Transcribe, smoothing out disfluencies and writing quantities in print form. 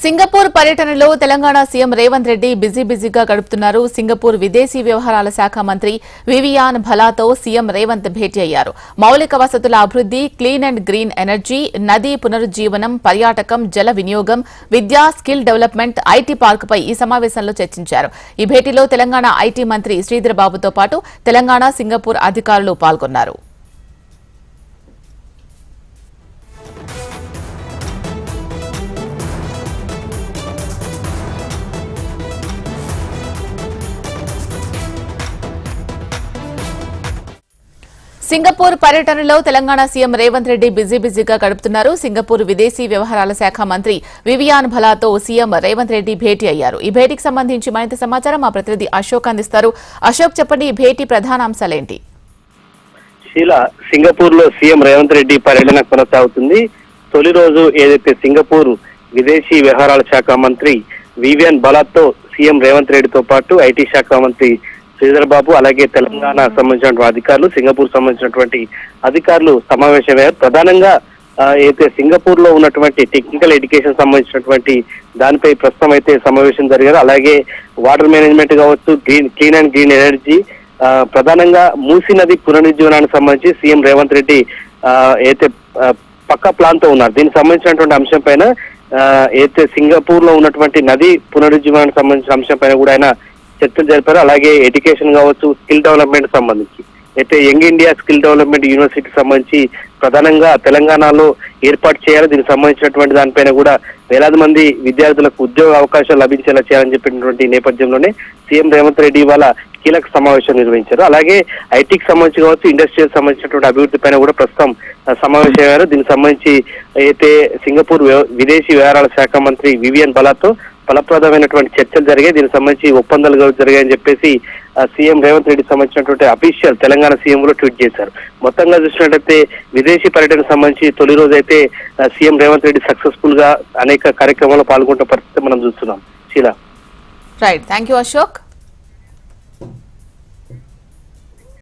Singapore పర్యటనలో Telangana CM Revanth Reddy బిజీగా గడుపుతున్నారు. సింగపూర్ విదేశీ వ్యవహారాల శాఖ మంత్రి వివియాన్ భలాతో సీఎం రేవంత్ భేటీ అయ్యారు. మౌలిక వసతుల అభివృద్ది, క్లీన్ అండ్ గ్రీన్ ఎనర్జీ, నదీ పునరుజ్జీవనం, పర్యాటకం, జల వినియోగం, విద్య, స్కిల్ డెవలప్మెంట్, ఐటీ పార్కుపై ఈ సమావేశంలో చర్చించారు. ఈ భేటీలో తెలంగాణ ఐటీ మంత్రి శ్రీధర్ బాబుతో పాటు తెలంగాణ, సింగపూర్ అధికారులు పాల్గొన్నారు. సింగపూర్ పర్యటనలో తెలంగాణ సీఎం రేవంత్ రెడ్డి బిజీగా గడుపుతున్నారు. సింగపూర్ విదేశీ వ్యవహారాల శాఖ మంత్రి వివియాన్ భలాతో సీఎం రేవంత్ రెడ్డి భేటీ అయ్యారు. ఈ భేటీకి సంబంధించి మరింత సమాచారం మా ప్రతినిధి అశోక్ అందిస్తారు. అశోక్, చెప్పండి, ఈ భేటీ ప్రధాన అంశాలేంటి? సింగపూర్ లో సీఎం రేవంత్ రెడ్డి పర్యటన కొనసాగుతుంది. తొలి రోజు ఏదైతే సింగపూర్ విదేశీ వ్యవహారాల శాఖ మంత్రి వివియాన్ భలాతో సీఎం రేవంత్ రెడ్డితో పాటు ఐటీ శాఖ మంత్రి శ్రీధర్ బాబు, అలాగే తెలంగాణ సంబంధించినటువంటి అధికారులు, సింగపూర్ సంబంధించినటువంటి అధికారులు సమావేశమయ్యారు. ప్రధానంగా అయితే సింగపూర్ లో ఉన్నటువంటి టెక్నికల్ ఎడ్యుకేషన్ సంబంధించినటువంటి దానిపై ప్రస్తుతం అయితే సమావేశం జరిగారు. అలాగే వాటర్ మేనేజ్మెంట్ కావచ్చు, క్లీన్ అండ్ గ్రీన్ ఎనర్జీ, ప్రధానంగా మూసీ నది పునరుజ్జీవనానికి సంబంధించి సీఎం రేవంత్ రెడ్డి అయితే పక్కా ప్లాన్ తో ఉన్నారు. దీనికి సంబంధించినటువంటి అంశం పైన అయితే సింగపూర్ లో ఉన్నటువంటి నది పునరుజ్జీవనానికి సంబంధించిన అంశం పైన కూడా ఆయన చర్చలు జరిపారు. అలాగే ఎడ్యుకేషన్ కావచ్చు, స్కిల్ డెవలప్మెంట్ సంబంధించి అయితే యంగ్ ఇండియా స్కిల్ డెవలప్మెంట్ యూనివర్సిటీకి సంబంధించి ప్రధానంగా తెలంగాణలో ఏర్పాటు చేయాలి. దీనికి సంబంధించినటువంటి దానిపైన కూడా వేలాది మంది విద్యార్థులకు ఉద్యోగ అవకాశాలు లభించేలా చేయాలని చెప్పినటువంటి నేపథ్యంలోనే సీఎం రేవంత్ రెడ్డి ఇవాళ కీలక సమావేశం నిర్వహించారు. అలాగే ఐటీకి సంబంధించి కావచ్చు, ఇండస్ట్రీకి సంబంధించినటువంటి అభివృద్ధి పైన కూడా ప్రస్తుతం సమావేశమయ్యారు. దీనికి సంబంధించి అయితే సింగపూర్ విదేశీ వ్యవహారాల శాఖ మంత్రి వివియాన్ భలాతో ఫలప్రదమైనటువంటి చర్చలు జరిగాయి. దీనికి సంబంధించి ఒప్పందాలు జరిగాయని చెప్పేసి సీఎం రేవంత్ రెడ్డికి సంబంధించినటువంటి అఫీషియల్ తెలంగాణ సీఎం లో ట్వీట్ చేశారు. మొత్తంగా చూసినట్టయితే విదేశీ పర్యటనకు సంబంధించి తొలి రోజు అయితే సీఎం రేవంత్ రెడ్డి సక్సెస్ఫుల్ గా అనేక కార్యక్రమాల్లో పాల్గొంటున్న పరిస్థితి మనం చూస్తున్నాం. Right, thank you Ashok.